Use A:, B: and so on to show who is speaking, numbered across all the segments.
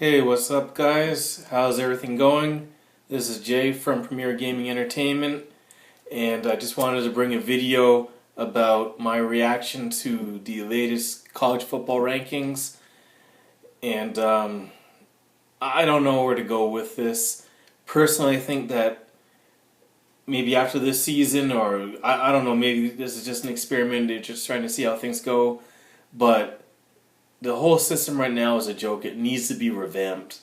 A: Hey, what's up, guys? How's everything going? This is Jay from Premier Gaming Entertainment, and I just wanted to bring a video about my reaction to the latest college football rankings. And I don't know where to go with this. Personally, I think that maybe after this season, or I don't know, maybe this is just an experiment. They're just trying to see how things go. But the whole system right now is a joke. It needs to be revamped.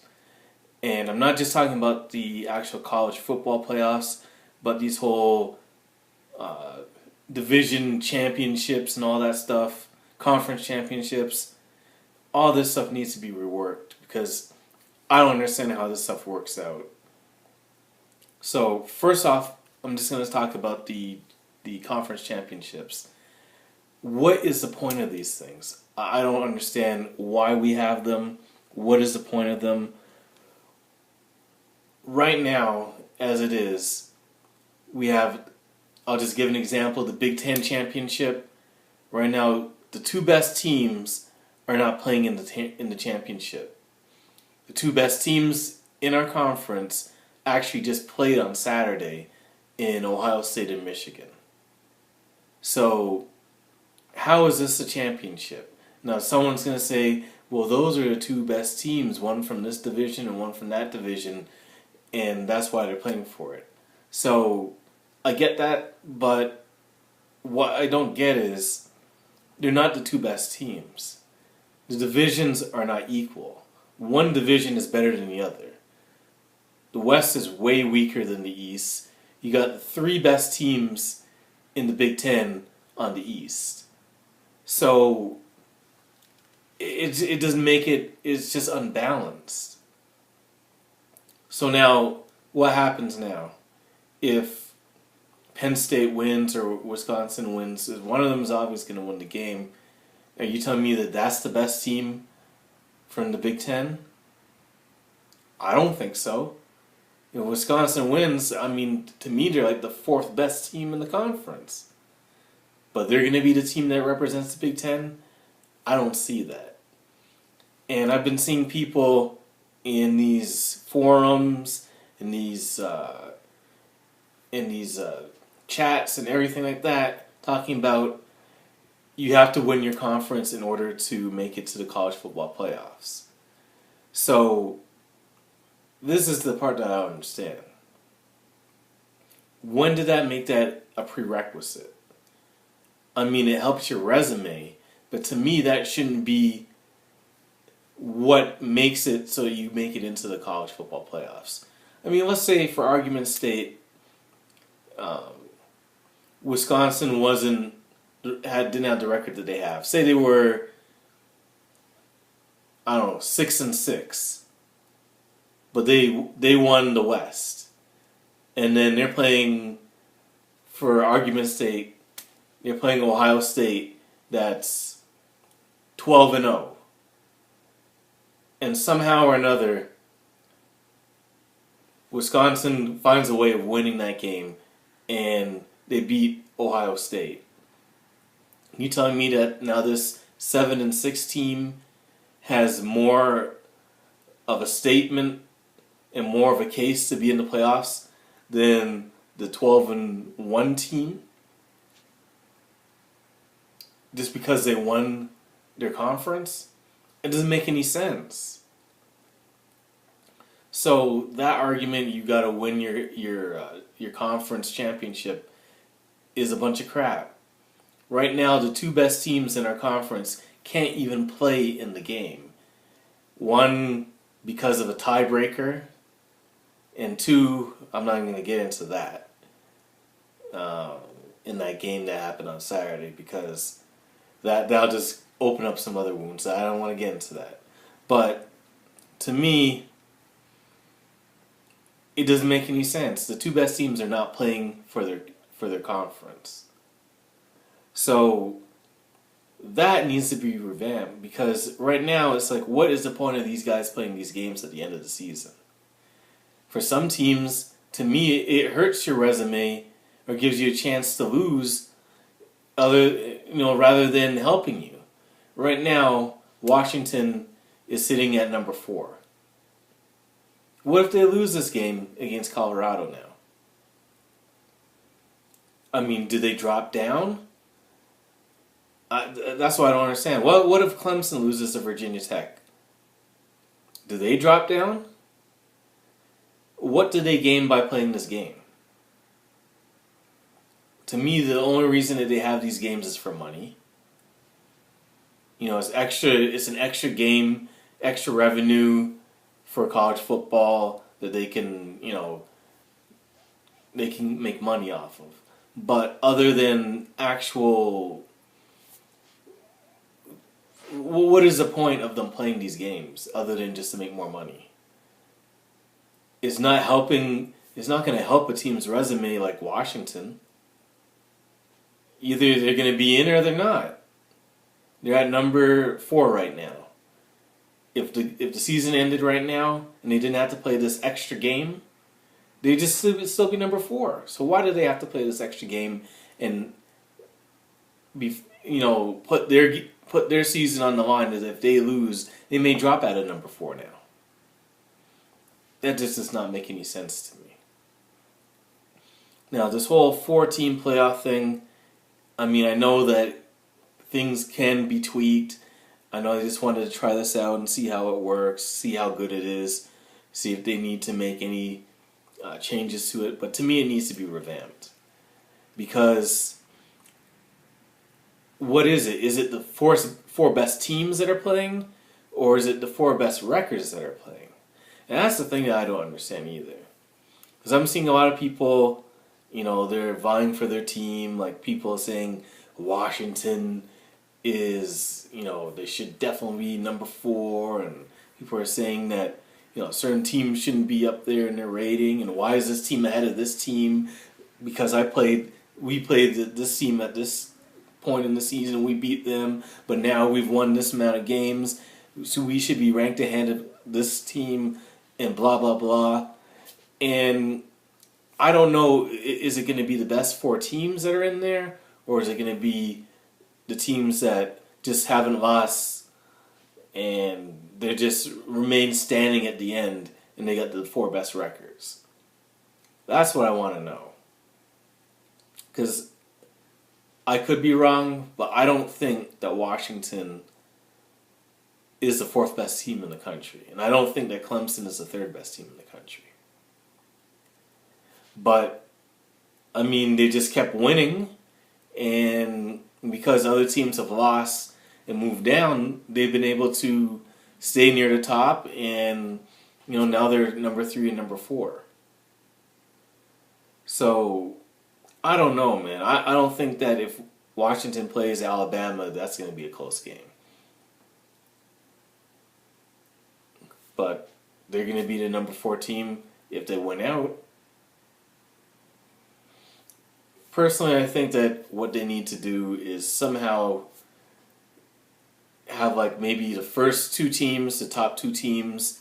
A: And I'm not just talking about the actual college football playoffs, but these whole division championships and all that stuff, conference championships. All this stuff needs to be reworked because I don't understand how this stuff works out. So first off, I'm just going to talk about the conference championships. What is the point of these things? I don't understand why we have them. What is the point of them? Right now, as it is, we have, I'll just give an example, the Big Ten Championship. Right now, the two best teams are not playing in the championship. The two best teams in our conference actually just played on Saturday in Ohio State and Michigan. So, how is this a championship? Now, someone's going to say, well, those are the two best teams, one from this division and one from that division, and that's why they're playing for it. So, I get that, but what I don't get is they're not the two best teams. The divisions are not equal. One division is better than the other. The West is way weaker than the East. You got the three best teams in the Big Ten on the East. So it doesn't make it, it's just unbalanced. So now, what happens now? If Penn State wins or Wisconsin wins, one of them is obviously going to win the game. Are you telling me that that's the best team from the Big Ten? I don't think so. If Wisconsin wins, I mean, to me, they're like the fourth best team in the conference. But they're going to be the team that represents the Big Ten? I don't see that. And I've been seeing people in these forums, in these chats and everything like that, talking about you have to win your conference in order to make it to the college football playoffs. So this is the part that I don't understand. When did that make that a prerequisite? I mean, it helps your resume, but to me that shouldn't be what makes it so you make it into the college football playoffs. I mean, let's say for argument's sake, Wisconsin didn't have the record that they have. Say they were, I don't know, 6-6, but they won the West, and then they're playing, for argument's sake, they're playing Ohio State that's 12-0. And somehow or another, Wisconsin finds a way of winning that game, and they beat Ohio State. You telling me that now this 7-6 team has more of a statement and more of a case to be in the playoffs than the 12-1 team? Just because they won their conference? It doesn't make any sense. So that argument, you got to win your conference championship, is a bunch of crap. Right now, the two best teams in our conference can't even play in the game. One, because of a tiebreaker, and two, I'm not even going to get into that in that game that happened on Saturday, because that'll just open up some other wounds. I don't want to get into that. But to me, it doesn't make any sense. The two best teams are not playing for their conference. So that needs to be revamped, because right now it's like, what is the point of these guys playing these games at the end of the season? For some teams, to me, it hurts your resume or gives you a chance to lose, rather than helping you. Right now, Washington is sitting at number 4. What if they lose this game against Colorado now? I mean, do they drop down? That's what I don't understand. What if Clemson loses to Virginia Tech? Do they drop down? What do they gain by playing this game? To me, the only reason that they have these games is for money. It's extra. It's an extra game, extra revenue for college football that they can, they can make money off of. But other than actual, what is the point of them playing these games other than just to make more money? It's not helping. It's not going to help a team's resume like Washington. Either they're going to be in or they're not. They're at number 4 right now. If the season ended right now and they didn't have to play this extra game, they'd just still be number 4. So why do they have to play this extra game and put their season on the line? As if they lose, they may drop out of number 4 now. That just does not make any sense to me. Now, this whole 4-team playoff thing, I mean, I know that things can be tweaked. I know I just wanted to try this out and see how it works, see how good it is, see if they need to make any changes to it. But to me, it needs to be revamped. Because what is it? Is it the four best teams that are playing? Or is it the 4 best records that are playing? And that's the thing that I don't understand either. Because I'm seeing a lot of people, they're vying for their team. Like people saying Washington is, they should definitely be number 4. And people are saying that, certain teams shouldn't be up there in their rating. And why is this team ahead of this team? Because we played this team at this point in the season. We beat them. But now we've won this amount of games. So we should be ranked ahead of this team. And blah, blah, blah. And I don't know, is it going to be the best 4 teams that are in there? Or is it going to be the teams that just haven't lost and they just remain standing at the end and they got the 4 best records? That's what I want to know. Because I could be wrong, but I don't think that Washington is the 4th best team in the country. And I don't think that Clemson is the 3rd best team in the country. But, I mean, they just kept winning. And because other teams have lost and moved down, they've been able to stay near the top. And, now they're number 3 and number 4. So, I don't know, man. I don't think that if Washington plays Alabama, that's going to be a close game. But they're going to be the number 4 team if they win out. Personally, I think that what they need to do is somehow have like maybe the first 2 teams, the top 2 teams,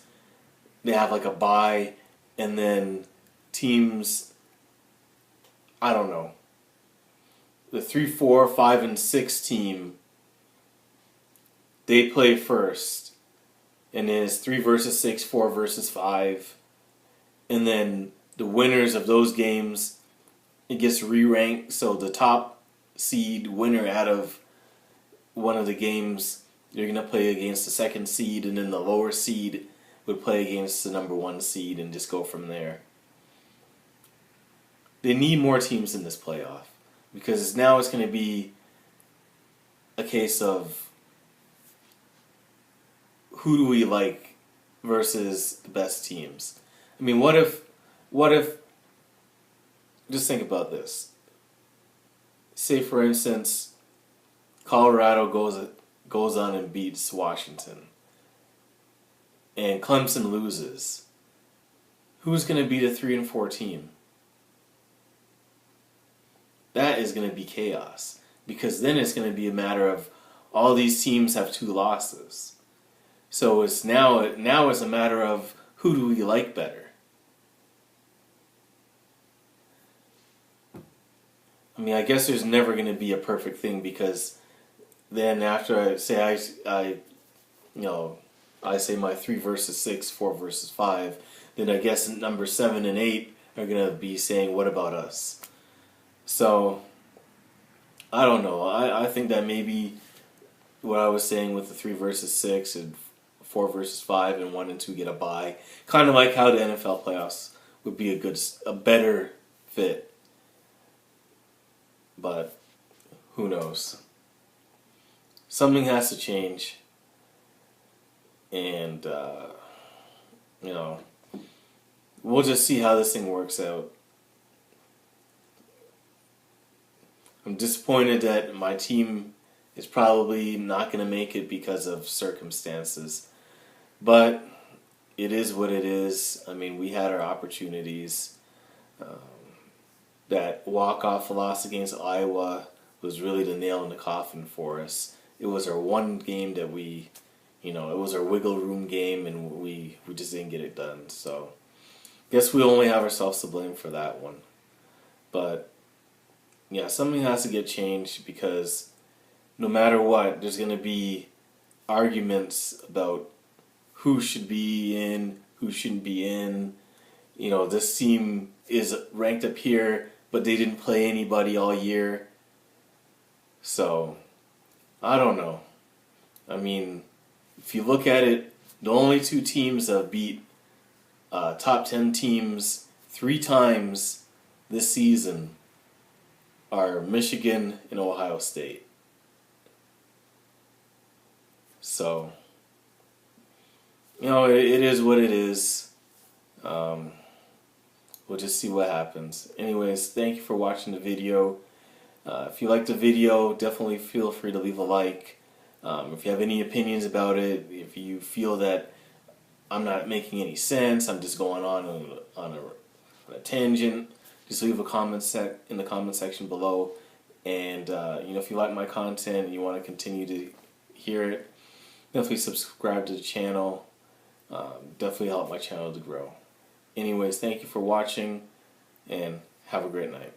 A: they have like a bye, and then teams, I don't know, the 3, 4, 5, and 6 team, they play first. And then it's 3 versus 6, 4 versus 5. And then the winners of those games, it gets re-ranked. So the top seed winner out of one of the games, you're going to play against the 2nd seed. And then the lower seed would play against the number 1 seed and just go from there. They need more teams in this playoff. Because now it's going to be a case of who do we like versus the best teams. I mean, what if, just think about this. Say, for instance, Colorado goes on and beats Washington. And Clemson loses. Who's going to be the 3 and 4 team? That is going to be chaos. Because then it's going to be a matter of all these teams have 2 losses. So it's now it's a matter of who do we like better. I mean, I guess there's never going to be a perfect thing because then after I I say my 3 versus 6, 4 versus 5, then I guess number 7 and 8 are going to be saying, what about us? So, I don't know. I think that maybe what I was saying with the 3 versus 6 and 4 versus 5 and 1 and 2 get a bye, kind of like how the NFL playoffs would be a better fit. But who knows? Something has to change. And, you know, we'll just see how this thing works out. I'm disappointed that my team is probably not going to make it because of circumstances. But it is what it is. I mean, we had our opportunities. That walk-off loss against Iowa was really the nail in the coffin for us. It was our one game that we, it was our wiggle room game, and we just didn't get it done. So, guess we only have ourselves to blame for that one. But, yeah, something has to get changed because no matter what, there's going to be arguments about who should be in, who shouldn't be in. This team is ranked up here, but they didn't play anybody all year. So, I don't know. I mean, if you look at it, the only two teams that have beat top 10 teams 3 times this season are Michigan and Ohio State. So, it is what it is. We'll just see what happens. Anyways, thank you for watching the video. If you liked the video, definitely feel free to leave a like. If you have any opinions about it, if you feel that I'm not making any sense, I'm just going on a tangent, just leave a comment in the comment section below. And if you like my content and you want to continue to hear it, definitely subscribe to the channel. Definitely help my channel to grow. Anyways, thank you for watching, and have a great night.